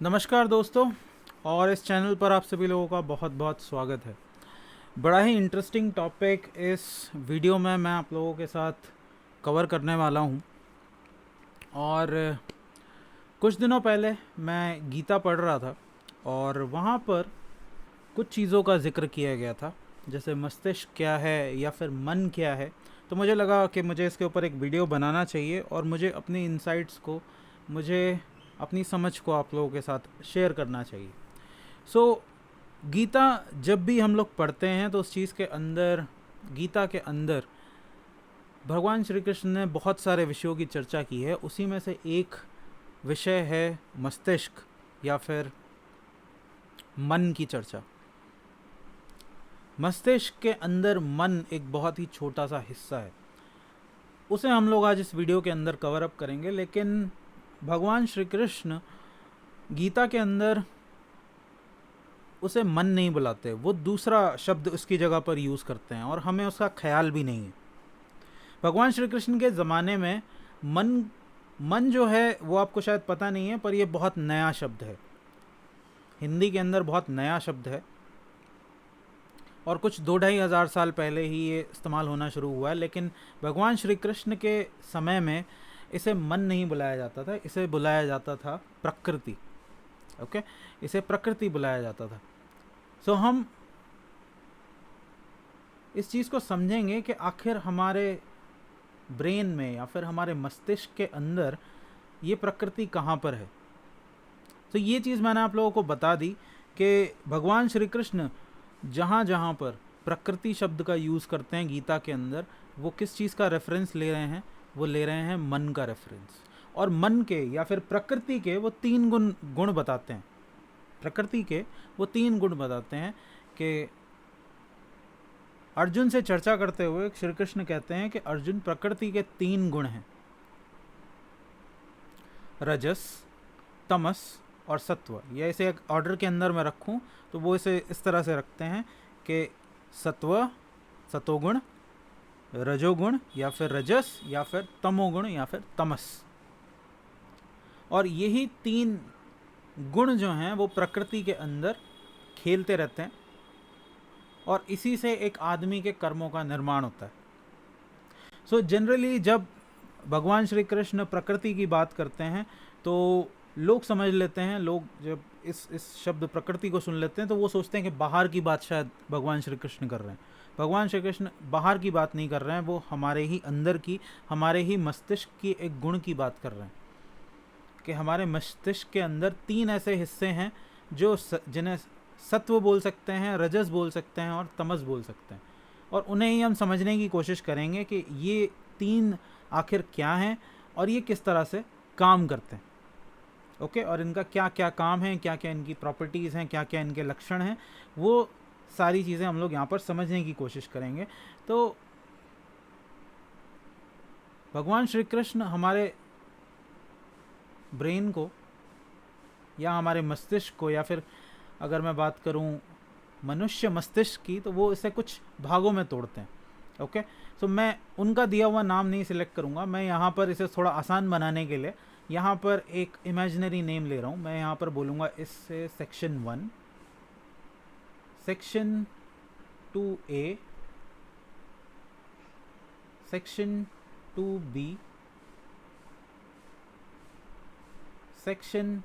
नमस्कार दोस्तों, और इस चैनल पर आप सभी लोगों का बहुत बहुत स्वागत है। बड़ा ही इंटरेस्टिंग टॉपिक इस वीडियो में मैं आप लोगों के साथ कवर करने वाला हूं। और कुछ दिनों पहले मैं गीता पढ़ रहा था और वहां पर कुछ चीज़ों का जिक्र किया गया था, जैसे मस्तिष्क क्या है या फिर मन क्या है। तो मुझे लगा कि मुझे इसके ऊपर एक वीडियो बनाना चाहिए और मुझे अपनी इंसाइट्स को, मुझे अपनी समझ को आप लोगों के साथ शेयर करना चाहिए। सो गीता जब भी हम लोग पढ़ते हैं तो उस चीज़ के अंदर, गीता के अंदर भगवान श्री कृष्ण ने बहुत सारे विषयों की चर्चा की है। उसी में से एक विषय है मस्तिष्क या फिर मन की चर्चा। मस्तिष्क के अंदर मन एक बहुत ही छोटा सा हिस्सा है, उसे हम लोग आज इस वीडियो के अंदर कवर अप करेंगे। लेकिन भगवान श्री कृष्ण गीता के अंदर उसे मन नहीं बुलाते, वो दूसरा शब्द उसकी जगह पर यूज़ करते हैं और हमें उसका ख्याल भी नहीं है। भगवान श्री कृष्ण के ज़माने में मन मन जो है वो आपको शायद पता नहीं है, पर ये बहुत नया शब्द है, हिंदी के अंदर बहुत नया शब्द है और कुछ 2-2.5 हज़ार साल पहले ही ये इस्तेमाल होना शुरू हुआ है। लेकिन भगवान श्री कृष्ण के समय में इसे मन नहीं बुलाया जाता था, इसे बुलाया जाता था प्रकृति। ओके, इसे प्रकृति बुलाया जाता था। सो हम इस चीज़ को समझेंगे कि आखिर हमारे ब्रेन में या फिर हमारे मस्तिष्क के अंदर ये प्रकृति कहाँ पर है। तो ये चीज़ मैंने आप लोगों को बता दी कि भगवान श्री कृष्ण जहाँ जहाँ पर प्रकृति शब्द का यूज़ करते हैं गीता के अंदर, वो किस चीज़ का रेफरेंस ले रहे हैं? वो ले रहे हैं मन का रेफरेंस। और मन के या फिर प्रकृति के वो तीन गुण बताते हैं। प्रकृति के वो तीन गुण बताते हैं कि अर्जुन से चर्चा करते हुए श्री कृष्ण कहते हैं कि अर्जुन, प्रकृति के तीन गुण हैं, रजस, तमस और सत्व। या इसे एक ऑर्डर के अंदर मैं रखूं तो वो इसे इस तरह से रखते हैं कि सत्व, सतोगुण, रजोगुण या फिर रजस, या फिर तमोगुण या फिर तमस। और यही तीन गुण जो हैं वो प्रकृति के अंदर खेलते रहते हैं और इसी से एक आदमी के कर्मों का निर्माण होता है। सो जनरली जब भगवान श्री कृष्ण प्रकृति की बात करते हैं तो लोग समझ लेते हैं, लोग जब इस शब्द प्रकृति को सुन लेते हैं तो वो सोचते हैं कि बाहर की बात शायद भगवान श्री कृष्ण कर रहे हैं। भगवान श्री कृष्ण बाहर की बात नहीं कर रहे हैं, वो हमारे ही अंदर की, हमारे ही मस्तिष्क की एक गुण की बात कर रहे हैं कि हमारे मस्तिष्क के अंदर तीन ऐसे हिस्से हैं जो जिन्हें सत्व बोल सकते हैं, रजस बोल सकते हैं और तमस बोल सकते हैं। और उन्हें ही हम समझने की कोशिश करेंगे कि ये तीन आखिर क्या हैं और ये किस तरह से काम करते हैं। ओके, और इनका क्या क्या काम है, क्या क्या इनकी प्रॉपर्टीज़ हैं, क्या क्या इनके लक्षण हैं, वो सारी चीज़ें हम लोग यहाँ पर समझने की कोशिश करेंगे। तो भगवान श्री कृष्ण हमारे ब्रेन को या हमारे मस्तिष्क को, या फिर अगर मैं बात करूं मनुष्य मस्तिष्क की, तो वो इसे कुछ भागों में तोड़ते हैं। ओके, सो मैं उनका दिया हुआ नाम नहीं सिलेक्ट करूंगा। मैं यहाँ पर इसे थोड़ा आसान बनाने के लिए यहाँ पर एक इमेजिनरी नेम ले रहा हूँ। मैं यहाँ पर बोलूँगा इससे section 1, section 2A, section 2B, section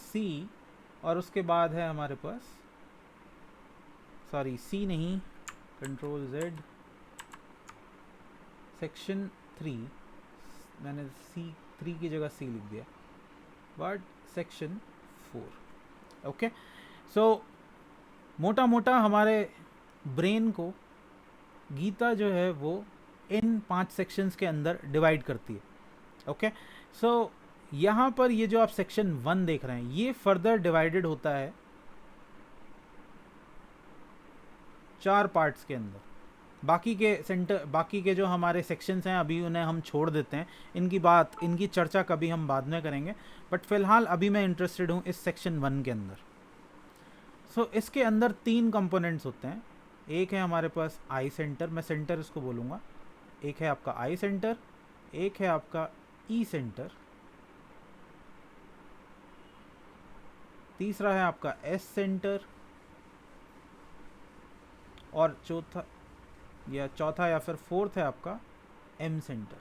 C, और उसके बाद है हमारे पास, सॉरी C नहीं, कंट्रोल Z, सेक्शन 3। मैंने C3 की जगह C लिख दिया, बट सेक्शन 4। ओके, सो मोटा मोटा हमारे ब्रेन को गीता जो है वो इन 5 सेक्शंस के अंदर डिवाइड करती है। ओके, सो यहाँ पर ये जो आप सेक्शन 1 देख रहे हैं ये फर्दर डिवाइडेड होता है 4 पार्ट्स के अंदर। बाकी के जो हमारे सेक्शंस हैं अभी उन्हें हम छोड़ देते हैं, इनकी चर्चा कभी हम बाद में करेंगे, बट फिलहाल अभी मैं इंटरेस्टेड हूँ इस सेक्शन 1 के अंदर। सो इसके अंदर 3 कंपोनेंट्स होते हैं। एक है हमारे पास आई सेंटर, मैं सेंटर इसको बोलूँगा। एक है आपका आई सेंटर, एक है आपका ई सेंटर, तीसरा है आपका एस सेंटर, और चौथा या फिर फोर्थ है आपका एम सेंटर।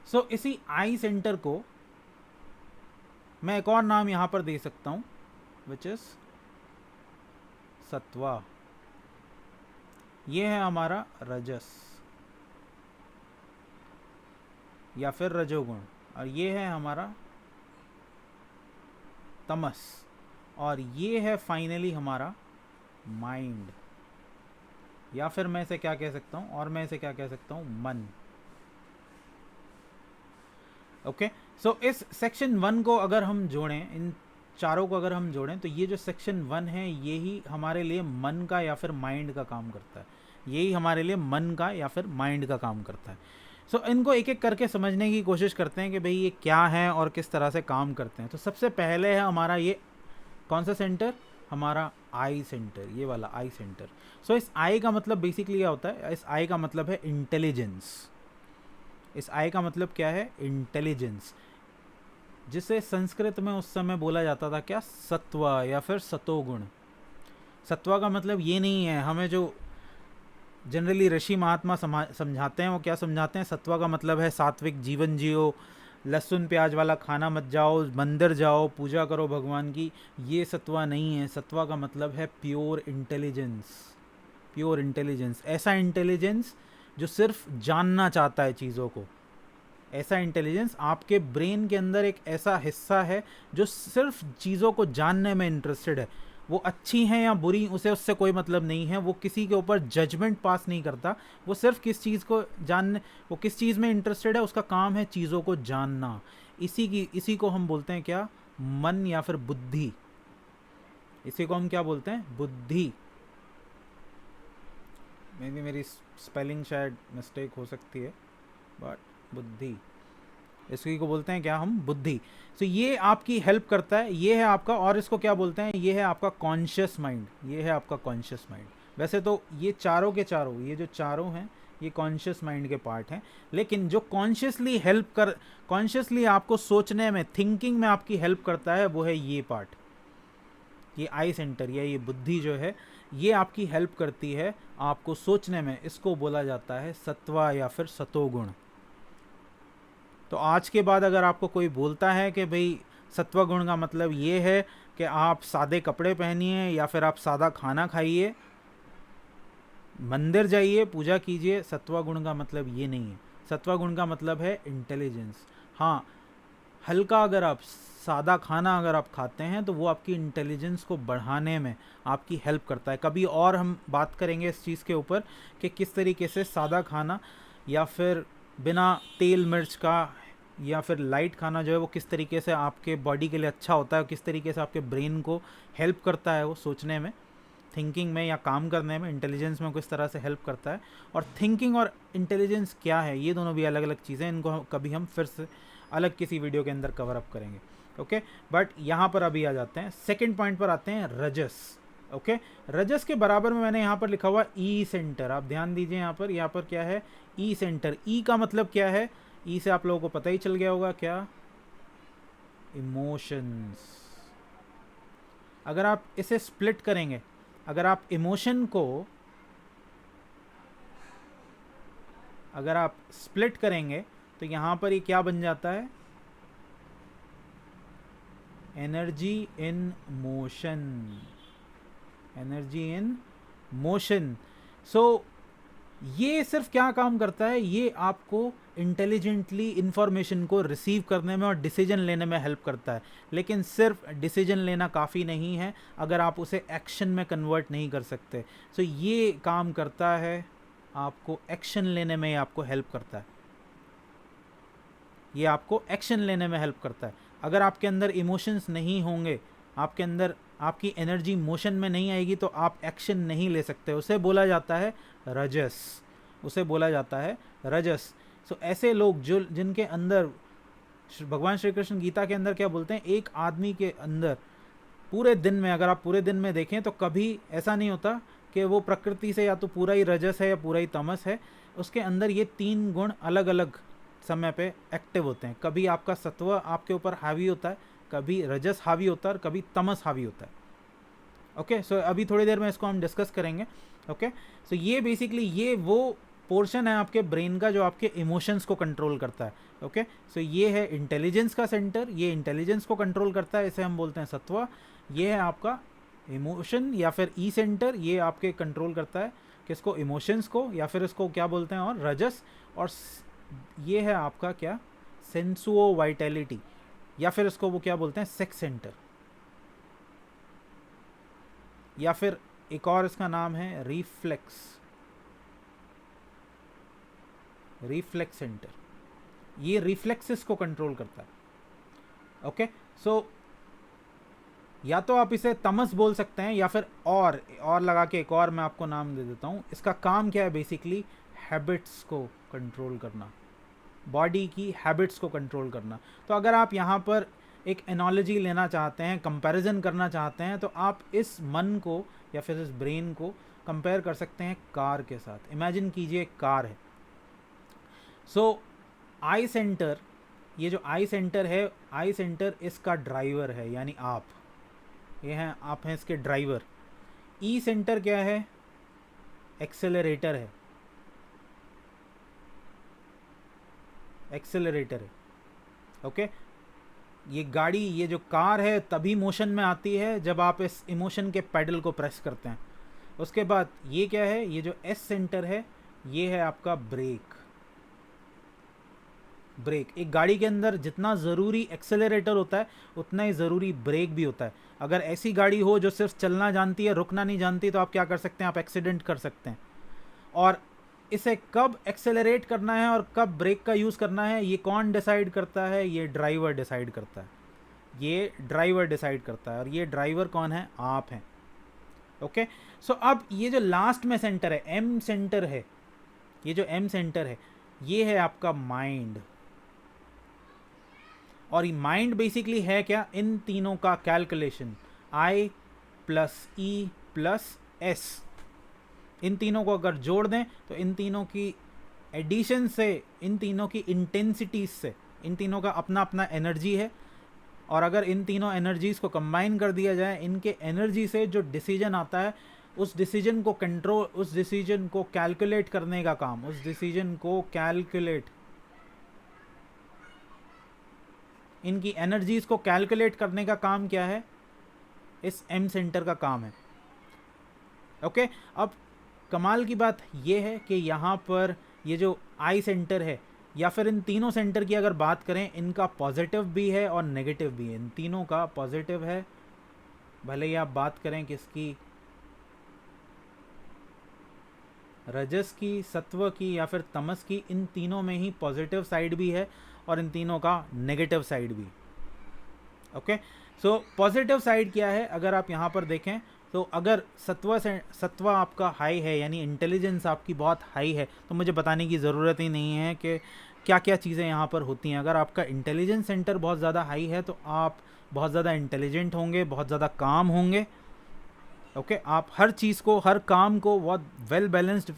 सो इसी आई सेंटर को मैं एक और नाम यहां पर दे सकता हूं, विच इज सत्वा। ये है हमारा रजस या फिर रजोगुण, और ये है हमारा तमस, और ये है फाइनली हमारा माइंड, या फिर मैं इसे क्या कह सकता हूं, और मैं इसे क्या कह सकता हूं, मन। ओके, सो इस सेक्शन 1 को अगर हम जोड़ें, इन चारों को अगर हम जोड़ें, तो ये जो सेक्शन 1 है ये ही हमारे लिए मन का या फिर माइंड का काम करता है, यही हमारे लिए मन का या फिर माइंड का काम करता है। सो इनको एक एक करके समझने की कोशिश करते हैं कि भाई ये क्या है और किस तरह से काम करते हैं। तो सबसे पहले है हमारा ये कौन सा सेंटर, हमारा आई सेंटर, ये वाला आई सेंटर। सो इस आई का मतलब बेसिकली क्या होता है, इस आई का मतलब है इंटेलिजेंस। इस आई का मतलब क्या है, इंटेलिजेंस, जिसे संस्कृत में उस समय बोला जाता था क्या, सत्व या फिर सतोगुण। सत्वा का मतलब ये नहीं है, हमें जो जनरली ऋषि महात्मा समझाते हैं वो क्या समझाते हैं, सत्वा का मतलब है सात्विक जीवन जियो, लहसुन प्याज वाला खाना मत जाओ, मंदिर जाओ, पूजा करो भगवान की। ये सत्वा नहीं है। सत्वा का मतलब है प्योर इंटेलिजेंस, प्योर इंटेलिजेंस, ऐसा इंटेलिजेंस जो सिर्फ जानना चाहता है चीज़ों को, ऐसा इंटेलिजेंस। आपके ब्रेन के अंदर एक ऐसा हिस्सा है जो सिर्फ चीज़ों को जानने में इंटरेस्टेड है, वो अच्छी हैं या बुरी उसे उससे कोई मतलब नहीं है, वो किसी के ऊपर जजमेंट पास नहीं करता, वो सिर्फ किस चीज़ को जानने, वो किस चीज़ में इंटरेस्टेड है, उसका काम है चीज़ों को जानना। इसी को हम बोलते हैं क्या, मन या फिर बुद्धि। इसी को हम क्या बोलते हैं, बुद्धि। मेरी स्पेलिंग शायद मिस्टेक हो सकती है, बट बुद्धि, इसी को बोलते हैं क्या हम, बुद्धि। तो ये आपकी हेल्प करता है, ये है आपका, और इसको क्या बोलते हैं, ये है आपका कॉन्शियस माइंड, ये है आपका कॉन्शियस माइंड। वैसे तो ये चारों के चारों, ये जो चारों हैं ये कॉन्शियस माइंड के पार्ट हैं, लेकिन जो कॉन्शियसली आपको सोचने में, थिंकिंग में आपकी हेल्प करता है, वो है ये पार्ट, ये आई सेंटर या ये बुद्धि जो है, ये आपकी हेल्प करती है आपको सोचने में। इसको बोला जाता है सत्वा या फिर सतोगुण। तो आज के बाद अगर आपको कोई बोलता है कि भाई सत्व गुण का मतलब ये है कि आप सादे कपड़े पहनिए या फिर आप सादा खाना खाइए, मंदिर जाइए, पूजा कीजिए, सत्व गुण का मतलब ये नहीं है। सत्व गुण का मतलब है इंटेलिजेंस। हाँ, हल्का अगर आप सादा खाना अगर आप खाते हैं तो वो आपकी इंटेलिजेंस को बढ़ाने में आपकी हेल्प करता है। कभी और हम बात करेंगे इस चीज़ के ऊपर कि किस तरीके से सादा खाना या फिर बिना तेल मिर्च का या फिर लाइट खाना जो है वो किस तरीके से आपके बॉडी के लिए अच्छा होता है, किस तरीके से आपके ब्रेन को हेल्प करता है वो सोचने में, थिंकिंग में या काम करने में, इंटेलिजेंस में किस तरह से हेल्प करता है। और थिंकिंग और इंटेलिजेंस क्या है, ये दोनों भी अलग अलग चीज़ें, इनको कभी हम फिर से अलग किसी वीडियो के अंदर कवर अप करेंगे। ओके, बट यहाँ पर अभी आ जाते हैं सेकेंड पॉइंट पर, आते हैं रजस। ओके, रजस के बराबर में मैंने यहाँ पर लिखा हुआ ई सेंटर, आप ध्यान दीजिए यहाँ पर क्या है, ई सेंटर। ई का मतलब क्या है, ई से आप लोगों को पता ही चल गया होगा क्या, इमोशंस। अगर आप इसे स्प्लिट करेंगे, अगर आप इमोशन को अगर आप स्प्लिट करेंगे तो यहाँ पर ये क्या बन जाता है, energy in motion, energy in motion. So ये सिर्फ क्या काम करता है, ये आपको इंटेलिजेंटली इंफॉर्मेशन को रिसीव करने में और डिसीजन लेने में हेल्प करता है। लेकिन सिर्फ डिसीजन लेना काफ़ी नहीं है अगर आप उसे एक्शन में कन्वर्ट नहीं कर सकते। सो ये काम करता है, आपको एक्शन लेने में आपको हेल्प करता है, ये आपको एक्शन लेने में हेल्प करता है। अगर आपके अंदर इमोशंस नहीं होंगे, आपके अंदर आपकी एनर्जी मोशन में नहीं आएगी, तो आप एक्शन नहीं ले सकते। उसे बोला जाता है रजस, उसे बोला जाता है रजस। सो ऐसे लोग जो जिनके अंदर, भगवान श्री कृष्ण गीता के अंदर क्या बोलते हैं, एक आदमी के अंदर पूरे दिन में, अगर आप पूरे दिन में देखें तो कभी ऐसा नहीं होता कि वो प्रकृति से या तो पूरा ही रजस है या पूरा ही तमस है। उसके अंदर ये तीन गुण अलग अलग समय पे एक्टिव होते हैं। कभी आपका सत्व आपके ऊपर हावी होता है, कभी रजस हावी होता है और कभी तमस हावी होता है। ओके, सो अभी थोड़ी देर में इसको हम डिस्कस करेंगे। ओके, सो ये बेसिकली ये वो पोर्शन है आपके ब्रेन का जो आपके इमोशंस को कंट्रोल करता है। ओके, सो ये है इंटेलिजेंस का सेंटर, ये इंटेलिजेंस को कंट्रोल करता है, इसे हम बोलते हैं सत्वा। ये है आपका इमोशन या फिर ई सेंटर, ये आपके कंट्रोल करता है किसको, इमोशंस को, या फिर इसको क्या बोलते हैं और रजस। और ये है आपका क्या, सेंसुओ वाइटैलिटी, या फिर इसको वो क्या बोलते हैं, सेक्स सेंटर, या फिर एक और इसका नाम है रिफ्लेक्स, रिफ्लेक्स सेंटर। ये रिफ्लेक्सेस को कंट्रोल करता है। ओके, सो या तो आप इसे तमस बोल सकते हैं, या फिर और लगा के एक और मैं आपको नाम दे देता हूँ। इसका काम क्या है, बेसिकली हैबिट्स को कंट्रोल करना, बॉडी की हैबिट्स को कंट्रोल करना। तो अगर आप यहाँ पर एक एनालॉजी लेना चाहते हैं, कंपैरिजन करना चाहते हैं, तो आप इस मन को या फिर इस ब्रेन को कंपेयर कर सकते हैं कार के साथ। इमेजिन कीजिए एक कार है। सो आई सेंटर, ये जो आई सेंटर है, आई सेंटर इसका ड्राइवर है, यानी आप, ये हैं आप हैं इसके ड्राइवर। ई सेंटर क्या है, एक्सेलरेटर है, एक्सेलरेटर है। ओके, ये गाड़ी, ये जो कार है तभी मोशन में आती है जब आप इस इमोशन के पैडल को प्रेस करते हैं। उसके बाद ये क्या है, ये जो एस सेंटर है, ये है आपका ब्रेक। ब्रेक, एक गाड़ी के अंदर जितना ज़रूरी एक्सेलरेटर होता है उतना ही ज़रूरी ब्रेक भी होता है। अगर ऐसी गाड़ी हो जो सिर्फ चलना जानती है, रुकना नहीं जानती, तो आप क्या कर सकते हैं, आप एक्सीडेंट कर सकते हैं। और इसे कब एक्सेलरेट करना है और कब ब्रेक का यूज़ करना है, ये कौन डिसाइड करता है, ये ड्राइवर डिसाइड करता है। ये ड्राइवर डिसाइड करता है, और ये ड्राइवर कौन है, आप हैं। ओके, सो अब ये जो लास्ट में सेंटर है, एम सेंटर है, ये जो एम सेंटर है, ये है आपका माइंड। और ये माइंड बेसिकली है क्या, इन तीनों का कैलकुलेशन, आई प्लस ई प्लस एस, इन तीनों को अगर जोड़ दें तो इन तीनों की एडिशन से, इन तीनों की इंटेंसिटीज से, इन तीनों का अपना अपना एनर्जी है, और अगर इन तीनों एनर्जीज को कंबाइन कर दिया जाए, इनके एनर्जी से जो डिसीजन आता है, उस डिसीजन को कंट्रोल, उस डिसीजन को कैलकुलेट करने का काम, उस डिसीजन को कैलकुलेट, इनकी एनर्जीज को कैलकुलेट करने का काम क्या है, इस एम सेंटर का काम है। ओके, अब कमाल की बात यह है कि यहाँ पर ये जो आई सेंटर है, या फिर इन तीनों सेंटर की अगर बात करें, इनका पॉजिटिव भी है और नेगेटिव भी है। इन तीनों का पॉजिटिव है, भले ही आप बात करें किसकी, रजस की, सत्व की, या फिर तमस की, इन तीनों में ही पॉजिटिव साइड भी है और इन तीनों का नेगेटिव साइड भी। ओके, सो पॉजिटिव साइड क्या है, अगर आप यहाँ पर देखें तो अगर सत्व आपका हाई है, यानी इंटेलिजेंस आपकी बहुत हाई है, तो मुझे बताने की ज़रूरत ही नहीं है कि क्या क्या चीज़ें यहाँ पर होती हैं। अगर आपका इंटेलिजेंस सेंटर बहुत ज़्यादा हाई है तो आप बहुत ज़्यादा इंटेलिजेंट होंगे, बहुत ज़्यादा काम होंगे। ओके, आप हर चीज़ को, हर काम को बहुत वेल बैलेंस्ड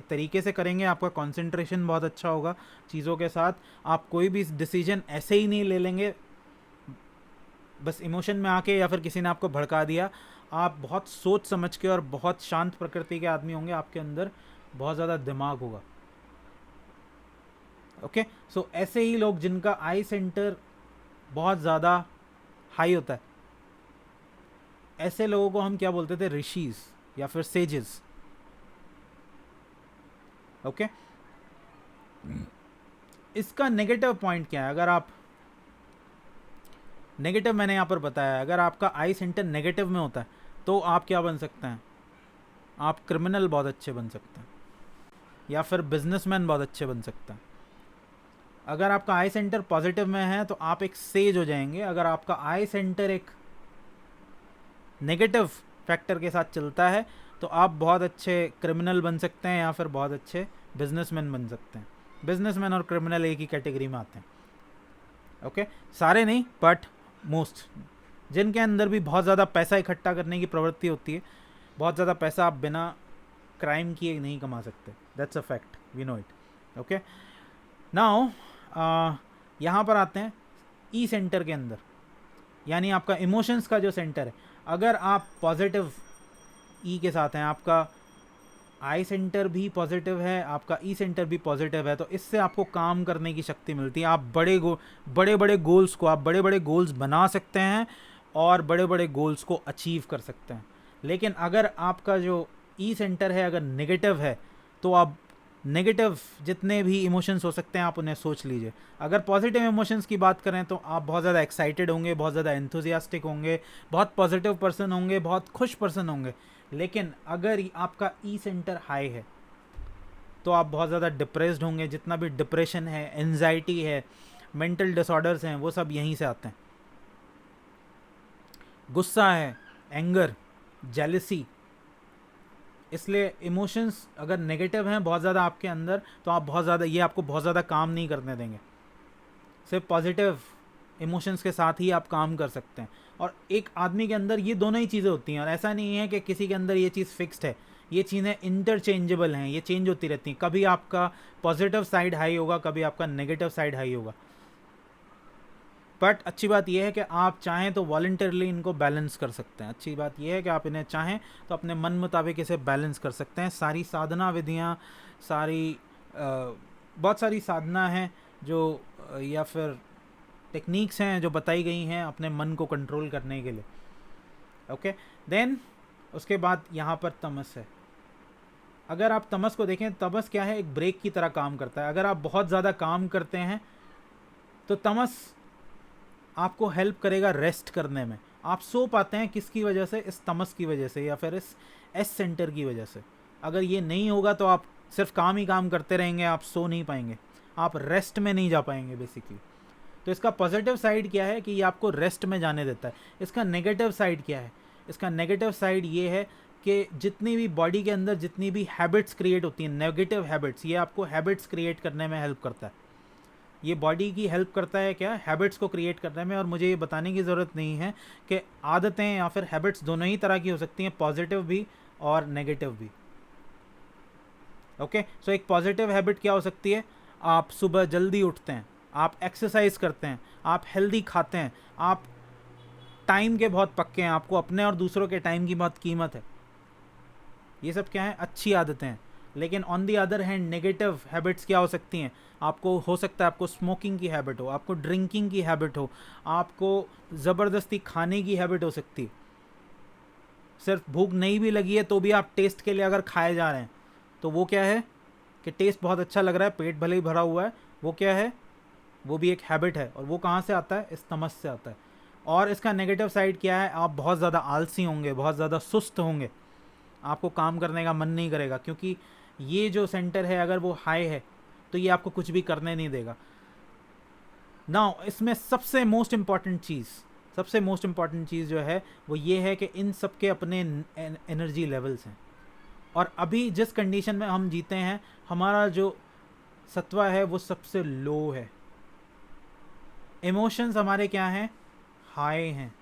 तरीके से करेंगे, आपका कंसंट्रेशन बहुत अच्छा होगा चीज़ों के साथ। आप कोई भी डिसीजन ऐसे ही नहीं ले लेंगे बस इमोशन में आके, या फिर किसी ने आपको भड़का दिया। आप बहुत सोच समझ के और बहुत शांत प्रकृति के आदमी होंगे, आपके अंदर बहुत ज़्यादा दिमाग होगा। ओके, सो ऐसे ही लोग जिनका आई सेंटर बहुत ज़्यादा हाई होता है, ऐसे लोगों को हम क्या बोलते थे, ऋषिज या फिर सेजेस। ओके, इसका नेगेटिव पॉइंट क्या है, अगर आप नेगेटिव, मैंने यहाँ पर बताया, अगर आपका आई सेंटर नेगेटिव में होता है तो आप क्या बन सकते हैं, आप क्रिमिनल बहुत अच्छे बन सकते हैं, या फिर बिजनेसमैन बहुत अच्छे बन सकते हैं। अगर आपका आई सेंटर पॉजिटिव में है तो आप एक सेज हो जाएंगे। अगर आपका आई सेंटर एक नेगेटिव फैक्टर के साथ चलता है तो आप बहुत अच्छे क्रिमिनल बन सकते हैं, या फिर बहुत अच्छे बिजनेसमैन बन सकते हैं। बिजनेसमैन और क्रिमिनल एक ही कैटेगरी में आते हैं। ओके, सारे नहीं, बट मोस्ट, जिनके अंदर भी बहुत ज़्यादा पैसा इकट्ठा करने की प्रवृत्ति होती है। बहुत ज़्यादा पैसा आप बिना क्राइम किए नहीं कमा सकते, that's a fact, we know it. Okay, now यहाँ पर आते हैं ई सेंटर के अंदर। यानी आपका इमोशंस का जो सेंटर है, अगर आप पॉजिटिव ई के साथ हैं, आपका आई सेंटर भी पॉजिटिव है, आपका ई सेंटर भी पॉजिटिव है, तो इससे आपको काम करने की शक्ति मिलती है। आप बड़े बड़े गोल्स को, आप बड़े बड़े गोल्स बना सकते हैं और बड़े बड़े गोल्स को अचीव कर सकते हैं। लेकिन अगर आपका जो ई सेंटर है अगर नेगेटिव है, तो आप नेगेटिव जितने भी इमोशंस हो सकते हैं आप उन्हें सोच लीजिए। अगर पॉजिटिव इमोशंस की बात करें तो आप बहुत ज़्यादा एक्साइटेड होंगे, बहुत ज़्यादा एंथुजियास्टिक होंगे, बहुत पॉजिटिव पर्सन होंगे, बहुत खुश पर्सन होंगे। लेकिन अगर आपका ई सेंटर हाई है तो आप बहुत ज़्यादा डिप्रेस्ड होंगे। जितना भी डिप्रेशन है, एंजाइटी है, मेंटल डिसऑर्डर्स हैं, वो सब यहीं से आते हैं। गुस्सा है, एंगर, जेलसी, इसलिए इमोशंस अगर नेगेटिव हैं बहुत ज़्यादा आपके अंदर, तो आप बहुत ज़्यादा, ये आपको बहुत ज़्यादा काम नहीं करने देंगे। सिर्फ पॉजिटिव इमोशंस के साथ ही आप काम कर सकते हैं। और एक आदमी के अंदर ये दोनों ही चीज़ें होती हैं, और ऐसा नहीं है कि किसी के अंदर ये चीज़ फिक्स्ड है। ये चीज़ें इंटरचेंजेबल हैं, ये चेंज होती रहती हैं। कभी आपका पॉजिटिव साइड हाई होगा, कभी आपका नेगेटिव साइड हाई होगा। बट अच्छी बात यह है कि आप चाहें तो वॉलंटरली इनको बैलेंस कर सकते हैं। अच्छी बात यह है कि आप इन्हें चाहें तो अपने मन मुताबिक इसे बैलेंस कर सकते हैं। सारी साधना विधियाँ, बहुत सारी साधना हैं जो या फिर टेक्निक्स हैं जो बताई गई हैं अपने मन को कंट्रोल करने के लिए। ओके, देन उसके बाद यहाँ पर तमस है। अगर आप तमस को देखें, तमस क्या है, एक ब्रेक की तरह काम करता है। अगर आप बहुत ज़्यादा काम करते हैं तो तमस आपको हेल्प करेगा रेस्ट करने में। आप सो पाते हैं किसकी वजह से, इस तमस की वजह से या फिर इस एस सेंटर की वजह से। अगर ये नहीं होगा तो आप सिर्फ काम ही काम करते रहेंगे, आप सो नहीं पाएंगे, आप रेस्ट में नहीं जा पाएंगे बेसिकली। तो इसका पॉजिटिव साइड क्या है कि ये आपको रेस्ट में जाने देता है। इसका नेगेटिव साइड क्या है, इसका नेगेटिव साइड ये है कि जितनी भी बॉडी के अंदर जितनी भी हैबिट्स क्रिएट होती हैं, नेगेटिव हैबिट्स, ये आपको हैबिट्स क्रिएट करने में हेल्प करता है। ये बॉडी की हेल्प करता है क्या, हैबिट्स को क्रिएट करने में। और मुझे ये बताने की ज़रूरत नहीं है कि आदतें या फिर हैबिट्स दोनों ही तरह की हो सकती हैं, पॉजिटिव भी और नेगेटिव भी। ओके, सो एक पॉजिटिव हैबिट क्या हो सकती है, आप सुबह जल्दी उठते हैं, आप एक्सरसाइज करते हैं, आप हेल्दी खाते हैं, आप टाइम के बहुत पक्के हैं, आपको अपने और दूसरों के टाइम की बहुत कीमत है। ये सब क्या है, अच्छी आदतें हैं। लेकिन on the other hand negative habits क्या हो सकती हैं, आपको हो सकता है आपको स्मोकिंग की हैबिट हो, आपको ड्रिंकिंग की हैबिट हो, आपको ज़बरदस्ती खाने की हैबिट हो सकती है। सिर्फ भूख नहीं भी लगी है तो भी आप टेस्ट के लिए अगर खाए जा रहे हैं, तो वो क्या है कि टेस्ट बहुत अच्छा लग रहा है, पेट भले ही भरा हुआ है, वो क्या है, वो भी एक हैबिट है। और वो कहाँ से आता है, इस तमस से आता है। और इसका नेगेटिव साइड क्या है, आप बहुत ज़्यादा आलसी होंगे, बहुत ज़्यादा सुस्त होंगे, आपको काम करने का मन नहीं करेगा, क्योंकि ये जो सेंटर है अगर वो हाई है तो ये आपको कुछ भी करने नहीं देगा। नाउ इसमें सबसे मोस्ट इम्पॉर्टेंट चीज़ जो है वो ये है कि इन सब के अपने एनर्जी लेवल्स हैं। और अभी जिस कंडीशन में हम जीते हैं, हमारा जो सत्वा है वो सबसे लो है। इमोशंस हमारे क्या हैं, हाई हैं।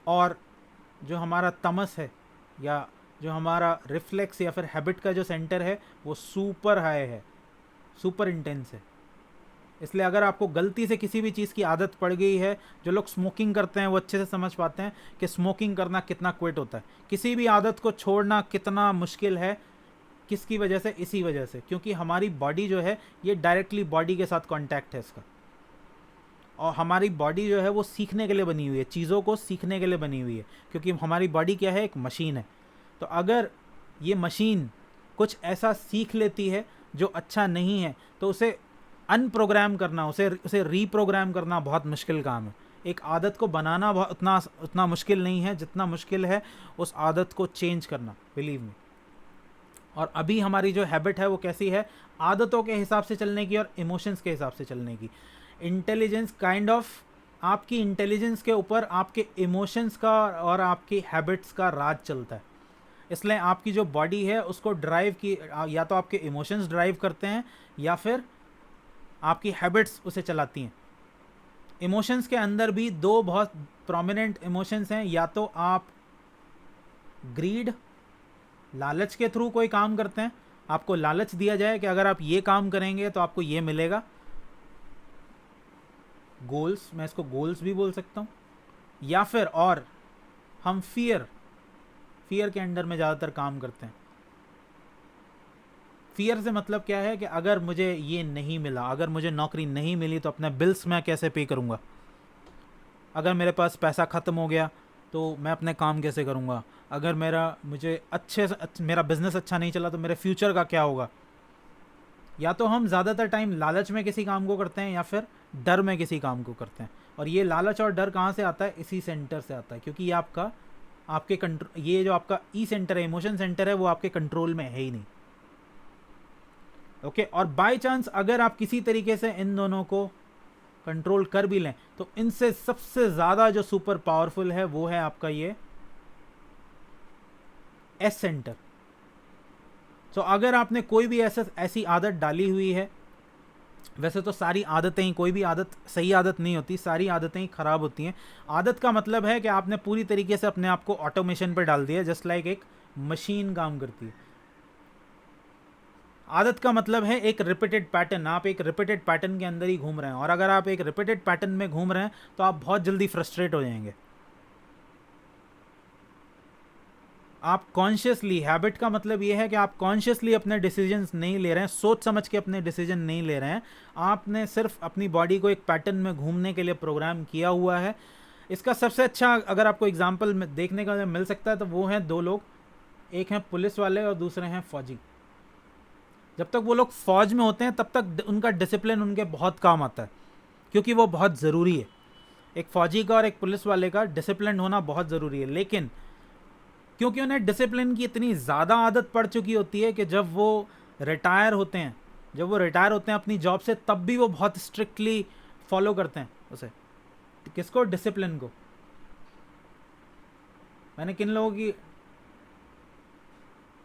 और जो हमारा तमस है या जो हमारा रिफ्लेक्स या फिर हैबिट का जो सेंटर है वो सुपर हाई है, सुपर इंटेंस है। इसलिए अगर आपको गलती से किसी भी चीज़ की आदत पड़ गई है, जो लोग स्मोकिंग करते हैं वो अच्छे से समझ पाते हैं कि स्मोकिंग करना कितना क्विट होता है। किसी भी आदत को छोड़ना कितना मुश्किल है, किसकी वजह से, इसी वजह से, क्योंकि हमारी बॉडी जो है ये डायरेक्टली बॉडी के साथ कॉन्टैक्ट है इसका। और हमारी बॉडी जो है वो सीखने के लिए बनी हुई है, चीज़ों को सीखने के लिए बनी हुई है, क्योंकि हमारी बॉडी क्या है, एक मशीन है। तो अगर ये मशीन कुछ ऐसा सीख लेती है जो अच्छा नहीं है, तो उसे अनप्रोग्राम करना, उसे रीप्रोग्राम करना बहुत मुश्किल काम है। एक आदत को बनाना उतना मुश्किल नहीं है जितना मुश्किल है उस आदत को चेंज करना, बिलीव मी। और अभी हमारी जो हैबिट है वो कैसी है, आदतों के हिसाब से चलने की और इमोशंस के हिसाब से चलने की। इंटेलिजेंस काइंड ऑफ, आपकी इंटेलिजेंस के ऊपर आपके इमोशंस का और आपकी हैबिट्स का राज चलता है। इसलिए आपकी जो बॉडी है उसको ड्राइव की, या तो आपके इमोशंस ड्राइव करते हैं या फिर आपकी हैबिट्स उसे चलाती हैं। इमोशंस के अंदर भी दो बहुत प्रोमिनेंट इमोशंस हैं, या तो आप ग्रीड, लालच के थ्रू कोई काम करते हैं, आपको लालच दिया जाए कि अगर आप ये काम करेंगे तो आपको ये मिलेगा, गोल्स, मैं इसको गोल्स भी बोल सकता हूँ, या फिर और हम फियर के अंडर में ज़्यादातर काम करते हैं। फियर से मतलब क्या है कि अगर मुझे ये नहीं मिला, अगर मुझे नौकरी नहीं मिली तो अपने बिल्स मैं कैसे पे करूँगा, अगर मेरे पास पैसा ख़त्म हो गया तो मैं अपने काम कैसे करूँगा, अगर मुझे मेरा बिजनेस अच्छा नहीं चला तो मेरे फ्यूचर का क्या होगा। या तो हम ज़्यादातर टाइम लालच में किसी काम को करते हैं या फिर डर में किसी काम को करते हैं। और ये लालच और डर कहाँ से आता है? इसी सेंटर से आता है, क्योंकि ये आपके कंट्रोल, ये जो आपका ई सेंटर है, इमोशन सेंटर है, वो आपके कंट्रोल में है ही नहीं। ओके, और बाय चांस अगर आप किसी तरीके से इन दोनों को कंट्रोल कर भी लें तो इनसे सबसे ज़्यादा जो सुपर पावरफुल है वो है आपका ये एस सेंटर। तो अगर आपने कोई भी ऐसी आदत डाली हुई है, वैसे तो सारी आदतें ही, कोई भी आदत सही आदत नहीं होती, सारी आदतें ही खराब होती हैं। आदत का मतलब है कि आपने पूरी तरीके से अपने आप को ऑटोमेशन पर डाल दिया, जस्ट लाइक एक मशीन काम करती है। आदत का मतलब है एक रिपीटेड पैटर्न, आप एक रिपीटेड पैटर्न के अंदर ही घूम रहे हैं, और अगर आप एक रिपीटेड पैटर्न में घूम रहे हैं तो आप बहुत जल्दी फ्रस्ट्रेट हो जाएंगे। आप कॉन्शियसली, हैबिट का मतलब ये है कि आप कॉन्शियसली अपने डिसीजंस नहीं ले रहे हैं, सोच समझ के अपने डिसीजन नहीं ले रहे हैं, आपने सिर्फ अपनी बॉडी को एक पैटर्न में घूमने के लिए प्रोग्राम किया हुआ है। इसका सबसे अच्छा अगर आपको एग्जांपल देखने का मिल सकता है तो वो हैं दो लोग, एक हैं पुलिस वाले और दूसरे हैं फौजी। जब तक वो लोग फौज में होते हैं तब तक उनका डिसिप्लिन उनके बहुत काम आता है, क्योंकि वो बहुत ज़रूरी है। एक फौजी का और एक पुलिस वाले का डिसिप्लिन होना बहुत ज़रूरी है, लेकिन क्योंकि उन्हें डिसिप्लिन की इतनी ज़्यादा आदत पड़ चुकी होती है कि जब वो रिटायर होते हैं अपनी जॉब से, तब भी वो बहुत स्ट्रिक्टली फॉलो करते हैं उसे। किसको? डिसिप्लिन को। मैंने किन लोगों की,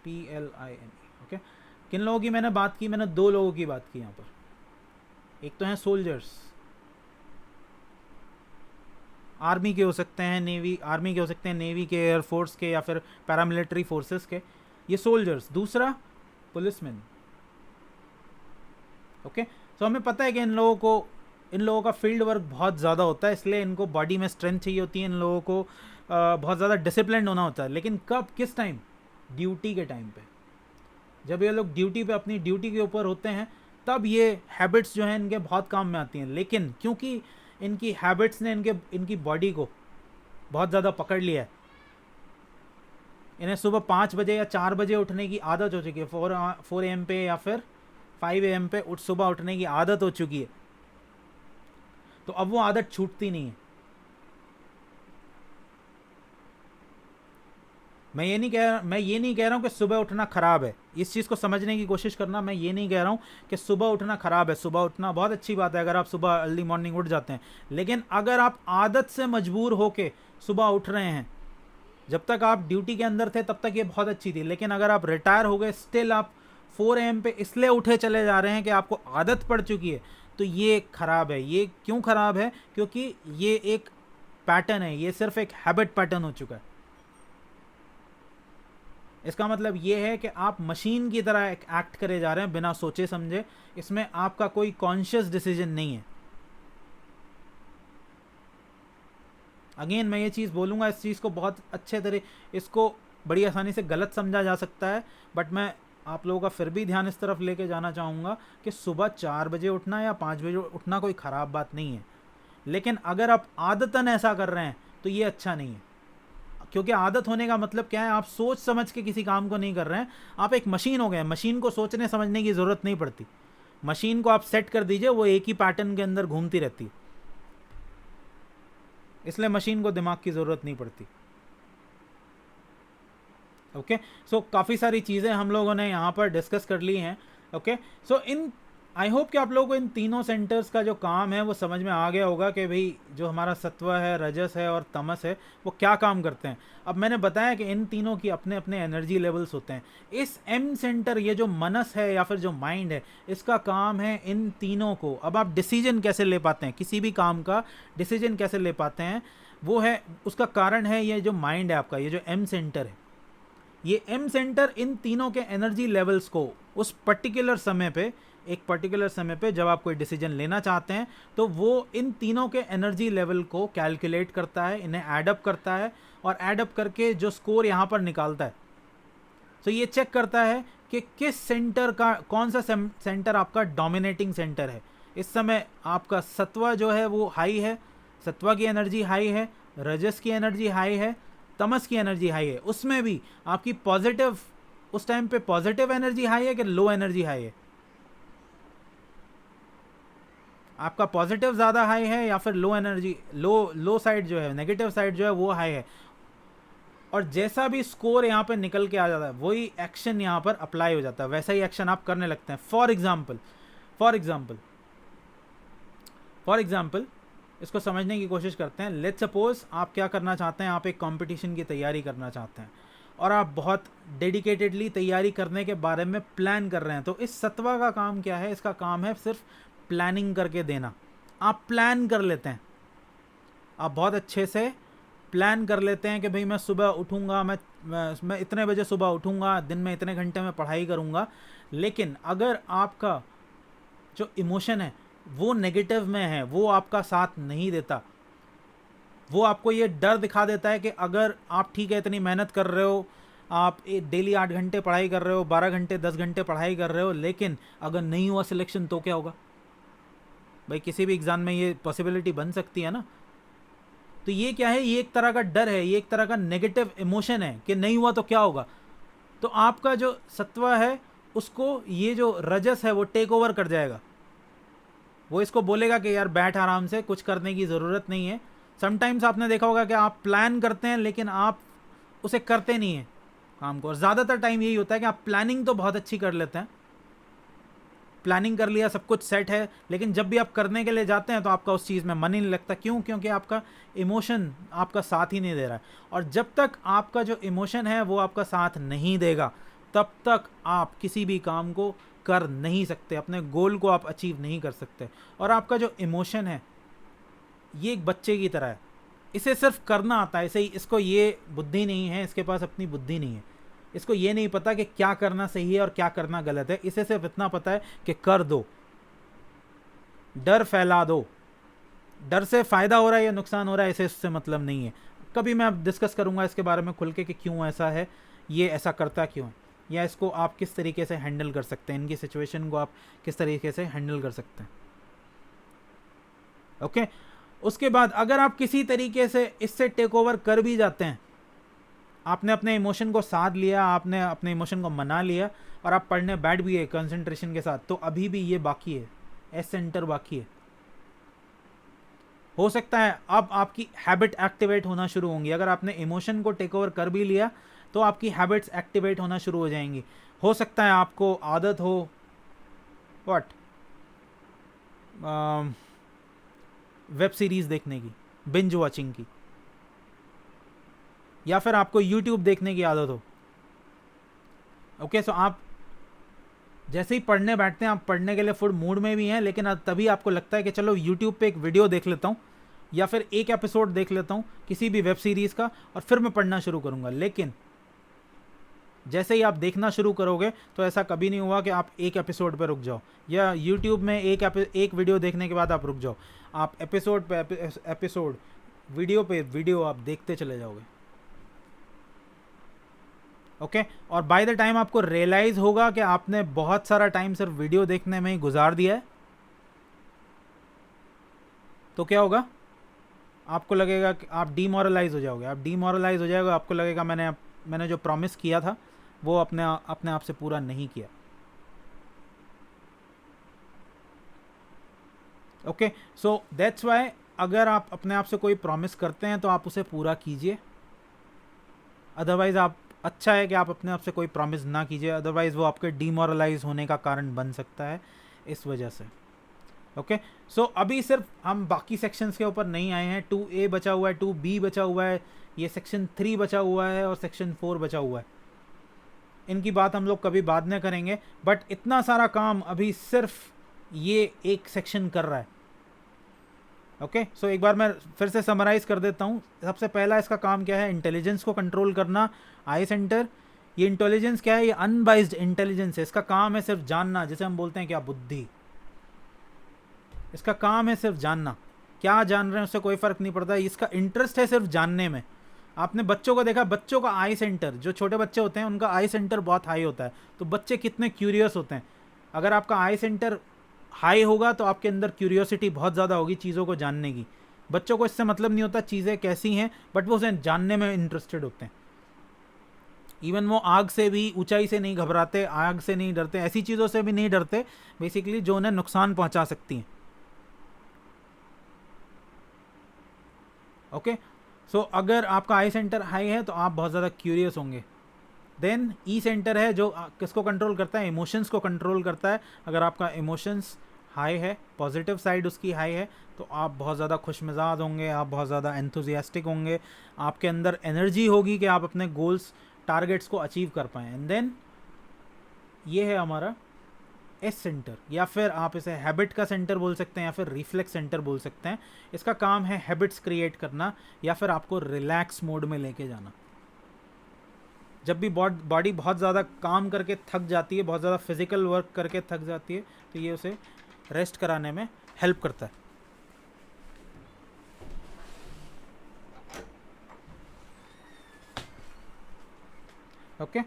PLIN, ओके, किन लोगों की मैंने बात की? मैंने दो लोगों की बात की यहाँ पर। एक तो हैं सोल्जर्स, आर्मी के हो सकते हैं, नेवी के, एयरफोर्स के, या फिर पैरामिलिट्री फोर्सेस के, ये सोल्जर्स। दूसरा पुलिसमैन। ओके, तो हमें पता है कि इन लोगों का फील्ड वर्क बहुत ज़्यादा होता है, इसलिए इनको बॉडी में स्ट्रेंथ चाहिए होती है, इन लोगों को बहुत ज़्यादा डिसिप्लिन होना होता है। लेकिन कब, किस टाइम? ड्यूटी के टाइम पे। जब ये लोग ड्यूटी पे, अपनी ड्यूटी के ऊपर होते हैं, तब ये हैबिट्स जो हैं इनके बहुत काम में आती हैं। लेकिन क्योंकि इनकी हैबिट्स ने इनकी बॉडी को बहुत ज़्यादा पकड़ लिया है, इन्हें सुबह 5 बजे या 4 बजे उठने की आदत हो चुकी है, 4 AM पे या फिर 5 AM पे सुबह उठने की आदत हो चुकी है, तो अब वो आदत छूटती नहीं है। मैं ये नहीं कह रहा हूँ कि सुबह उठना ख़राब है, इस चीज़ को समझने की कोशिश करना। मैं ये नहीं कह रहा हूँ कि सुबह उठना ख़राब है, सुबह उठना बहुत अच्छी बात है अगर आप सुबह अर्ली मॉर्निंग उठ जाते हैं। लेकिन अगर आप आदत से मजबूर होके सुबह उठ रहे हैं, जब तक आप ड्यूटी के अंदर थे तब तक ये बहुत अच्छी थी, लेकिन अगर आप रिटायर हो गए, स्टिल आप 4 AM पे इसलिए उठे चले जा रहे हैं कि आपको आदत पड़ चुकी है, तो ये ख़राब है। ये क्यों ख़राब है? क्योंकि ये एक पैटर्न है, ये सिर्फ एक हैबिट पैटर्न हो चुका है। इसका मतलब ये है कि आप मशीन की तरह एक्ट करे जा रहे हैं बिना सोचे समझे, इसमें आपका कोई कॉन्शियस डिसीजन नहीं है। अगेन मैं ये चीज़ बोलूँगा, इस चीज़ को बहुत अच्छे तरह, इसको बड़ी आसानी से गलत समझा जा सकता है, बट मैं आप लोगों का फिर भी ध्यान इस तरफ लेके जाना चाहूँगा कि सुबह 4 बजे उठना या 5 बजे उठना कोई ख़राब बात नहीं है। लेकिन अगर आप आदतन ऐसा कर रहे हैं तो ये अच्छा नहीं है, क्योंकि आदत होने का मतलब क्या है? आप सोच समझ के किसी काम को नहीं कर रहे हैं, आप एक मशीन हो गए। मशीन को सोचने समझने की ज़रूरत नहीं पड़ती, मशीन को आप सेट कर दीजिए, वो एक ही पैटर्न के अंदर घूमती रहती है, इसलिए मशीन को दिमाग की ज़रूरत नहीं पड़ती। ओके, सो काफ़ी सारी चीज़ें हम लोगों ने यहाँ पर डिस्कस कर ली हैं। ओके, सो आई होप कि आप लोगों को इन तीनों सेंटर्स का जो काम है वो समझ में आ गया होगा कि भाई जो हमारा सत्व है, रजस है और तमस है, वो क्या काम करते हैं। अब मैंने बताया कि इन तीनों की अपने अपने एनर्जी लेवल्स होते हैं। इस एम सेंटर, ये जो मनस है या फिर जो माइंड है, इसका काम है इन तीनों को। अब आप डिसीजन कैसे ले पाते हैं, किसी भी काम का डिसीजन कैसे ले पाते हैं, वो है, उसका कारण है ये जो माइंड है आपका, ये जो एम सेंटर है। ये एम सेंटर इन तीनों के एनर्जी लेवल्स को उस पर्टिकुलर समय पे एक पर्टिकुलर समय पे जब आप कोई डिसीजन लेना चाहते हैं तो वो इन तीनों के एनर्जी लेवल को कैलकुलेट करता है, इन्हें एडअप करता है और एडअप करके जो स्कोर यहाँ पर निकालता है, तो ये चेक करता है कि किस सेंटर का, कौन सा सेंटर आपका डोमिनेटिंग सेंटर है। इस समय आपका सत्वा जो है वो हाई है, सत्वा की एनर्जी हाई है, रजस की एनर्जी हाई है, तमस की एनर्जी हाई है। उसमें भी आपकी पॉजिटिव, उस टाइम पे पॉजिटिव एनर्जी हाई है कि लो एनर्जी हाई है, आपका पॉजिटिव ज़्यादा हाई है या फिर लो एनर्जी, लो साइड जो है, नेगेटिव साइड जो है वो हाई है। और जैसा भी स्कोर यहाँ पे निकल के आ जाता है वही एक्शन यहाँ पर अप्लाई हो जाता है, वैसा ही एक्शन आप करने लगते हैं। फॉर एग्जाम्पल इसको समझने की कोशिश करते हैं। लेट्स सपोज आप क्या करना चाहते हैं, आप एक कंपटीशन की तैयारी करना चाहते हैं और आप बहुत डेडिकेटेडली तैयारी करने के बारे में प्लान कर रहे हैं। तो इस सत्वा का काम क्या है, इसका काम है सिर्फ प्लानिंग करके देना। आप प्लान कर लेते हैं, आप बहुत अच्छे से प्लान कर लेते हैं कि भाई मैं सुबह उठूँगा, मैं इतने बजे सुबह उठूँगा, दिन में इतने घंटे में पढ़ाई करूँगा। लेकिन अगर आपका जो इमोशन है वो नेगेटिव में है, वो आपका साथ नहीं देता, वो आपको ये डर दिखा देता है कि अगर आप ठीक है इतनी मेहनत कर रहे हो, आप डेली 8 घंटे पढ़ाई कर रहे हो, 12 घंटे 10 घंटे पढ़ाई कर रहे हो, लेकिन अगर नहीं हुआ सिलेक्शन तो क्या होगा भाई? किसी भी एग्ज़ाम में ये पॉसिबिलिटी बन सकती है ना। तो ये क्या है, ये एक तरह का डर है, ये एक तरह का नेगेटिव इमोशन है कि नहीं हुआ तो क्या होगा। तो आपका जो सत्वा है उसको ये जो रजस है वो टेक ओवर कर जाएगा, वो इसको बोलेगा कि यार बैठ आराम से, कुछ करने की ज़रूरत नहीं है। समटाइम्स आपने देखा होगा कि आप प्लान करते हैं लेकिन आप उसे करते नहीं हैं काम को, और ज़्यादातर टाइम यही होता है कि आप प्लानिंग तो बहुत अच्छी कर लेते हैं, प्लानिंग कर लिया, सब कुछ सेट है, लेकिन जब भी आप करने के लिए जाते हैं तो आपका उस चीज़ में मन ही नहीं लगता। क्यों? क्योंकि आपका इमोशन आपका साथ ही नहीं दे रहा है। और जब तक आपका जो इमोशन है वो आपका साथ नहीं देगा तब तक आप किसी भी काम को कर नहीं सकते, अपने गोल को आप अचीव नहीं कर सकते। और आपका जो इमोशन है ये एक बच्चे की तरह है, इसे सिर्फ करना आता है, इसको ये बुद्धि नहीं है, इसके पास अपनी बुद्धि नहीं है, इसको ये नहीं पता कि क्या करना सही है और क्या करना गलत है। इसे सिर्फ इतना पता है कि कर दो, डर फैला दो, डर से फ़ायदा हो रहा है या नुकसान हो रहा है इसे इससे मतलब नहीं है। कभी मैं अब डिस्कस करूंगा इसके बारे में खुल के कि क्यों ऐसा है, ये ऐसा करता क्यों है, या इसको आप किस तरीके से हैंडल कर सकते हैं, इनकी सिचुएशन को आप किस तरीके से हैंडल कर सकते हैं। ओके, उसके बाद अगर आप किसी तरीके से इससे टेक ओवर कर भी जाते हैं, आपने अपने इमोशन को साध लिया, आपने अपने इमोशन को मना लिया और आप पढ़ने बैठ भी है कंसंट्रेशन के साथ, तो अभी भी ये बाकी है, एस सेंटर बाकी है। हो सकता है अब आपकी हैबिट एक्टिवेट होना शुरू होंगी। अगर आपने इमोशन को टेक ओवर कर भी लिया तो आपकी हैबिट्स एक्टिवेट होना शुरू हो जाएंगी। हो सकता है आपको आदत हो व्हाट वेब सीरीज़ देखने की, बिंज वॉचिंग की, या फिर आपको यूट्यूब देखने की आदत हो। ओके, सो आप जैसे ही पढ़ने बैठते हैं, आप पढ़ने के लिए फुल मूड में भी हैं, लेकिन तभी आपको लगता है कि चलो यूट्यूब पे एक वीडियो देख लेता हूँ या फिर एक एपिसोड देख लेता हूँ किसी भी वेब सीरीज़ का और फिर मैं पढ़ना शुरू करूँगा। लेकिन जैसे ही आप देखना शुरू करोगे तो ऐसा कभी नहीं हुआ कि आप एक एपिसोड पर रुक जाओ, या यूट्यूब में एक वीडियो देखने के बाद आप रुक जाओ। आप एपिसोड पे एपिसोड, वीडियो पे वीडियो आप देखते चले जाओगे। ओके, और बाय द टाइम आपको रियलाइज़ होगा कि आपने बहुत सारा टाइम सिर्फ वीडियो देखने में ही गुजार दिया है, तो क्या होगा? आपको लगेगा कि आप डीमोरलाइज हो जाओगे, आपको लगेगा मैंने जो प्रॉमिस किया था वो अपने आप से पूरा नहीं किया। ओके, सो दैट्स वाई अगर आप अपने आप से कोई प्रॉमिस करते हैं तो आप उसे पूरा कीजिए। अदरवाइज़ आप, अच्छा है कि आप अपने आप से कोई प्रॉमिस ना कीजिए, अदरवाइज़ वो आपके डीमोरलाइज होने का कारण बन सकता है इस वजह से। ओके, सो अभी सिर्फ हम बाकी सेक्शंस के ऊपर नहीं आए हैं। 2A बचा हुआ है, 2B बचा हुआ है, ये सेक्शन 3 बचा हुआ है और सेक्शन 4 बचा हुआ है। इनकी बात हम लोग कभी बाद में करेंगे, बट इतना सारा काम अभी सिर्फ ये एक सेक्शन कर रहा है। ओके, सो एक बार मैं फिर से समराइज़ कर देता हूँ। सबसे पहला इसका काम क्या है? इंटेलिजेंस को कंट्रोल करना, आई सेंटर, ये इंटेलिजेंस क्या है? ये अनबाइज्ड इंटेलिजेंस है। इसका काम है सिर्फ जानना, जैसे हम बोलते हैं क्या बुद्धि। इसका काम है सिर्फ जानना, क्या जान रहे हैं उससे कोई फर्क नहीं पड़ता। इसका इंटरेस्ट है सिर्फ जानने में। आपने बच्चों को देखा, बच्चों का आई सेंटर, जो छोटे बच्चे होते हैं उनका आई सेंटर बहुत हाई होता है। तो बच्चे कितने क्यूरियस होते हैं। अगर आपका आई सेंटर हाई होगा तो आपके अंदर क्यूरियोसिटी बहुत ज़्यादा होगी चीज़ों को जानने की। बच्चों को इससे मतलब नहीं होता चीज़ें कैसी हैं, बट वो उसे जानने में इंटरेस्टेड होते हैं। इवन वो आग से भी, ऊंचाई से नहीं घबराते, आग से नहीं डरते, ऐसी चीज़ों से भी नहीं डरते बेसिकली जो उन्हें नुकसान पहुंचा सकती हैं। ओके, सो अगर आपका आई सेंटर हाई है तो आप बहुत ज़्यादा क्यूरियस होंगे। देन ई सेंटर है जो किसको कंट्रोल करता है? इमोशंस को कंट्रोल करता है। अगर आपका इमोशंस हाई है, पॉजिटिव साइड उसकी हाई है, तो आप बहुत ज़्यादा खुश मिजाज होंगे, आप बहुत ज़्यादा एंथुजियास्टिक होंगे, आपके अंदर एनर्जी होगी कि आप अपने गोल्स, टारगेट्स को अचीव कर पाएँ। एंड देन ये है हमारा एस सेंटर, या फिर आप इसे हैबिट का सेंटर बोल सकते हैं, या फिर रिफ्लेक्स सेंटर बोल सकते हैं। इसका काम है हैबिट्स क्रिएट करना, या फिर आपको रिलैक्स मोड में लेके जाना। जब भी बॉडी बहुत ज़्यादा काम करके थक जाती है, बहुत ज़्यादा फिजिकल वर्क करके थक जाती है, तो ये उसे रेस्ट कराने में हेल्प करता है। ओके,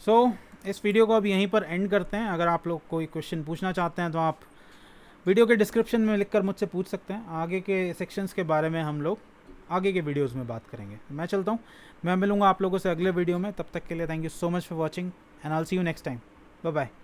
सो इस वीडियो को अब यहीं पर एंड करते हैं। अगर आप लोग कोई क्वेश्चन पूछना चाहते हैं तो आप वीडियो के डिस्क्रिप्शन में लिखकर मुझसे पूछ सकते हैं। आगे के सेक्शंस के बारे में हम लोग आगे के वीडियोस में बात करेंगे। मैं चलता हूँ, मैं मिलूँगा आप लोगों से अगले वीडियो में। तब तक के लिए thank you so much for watching and I will see you next time. Bye bye.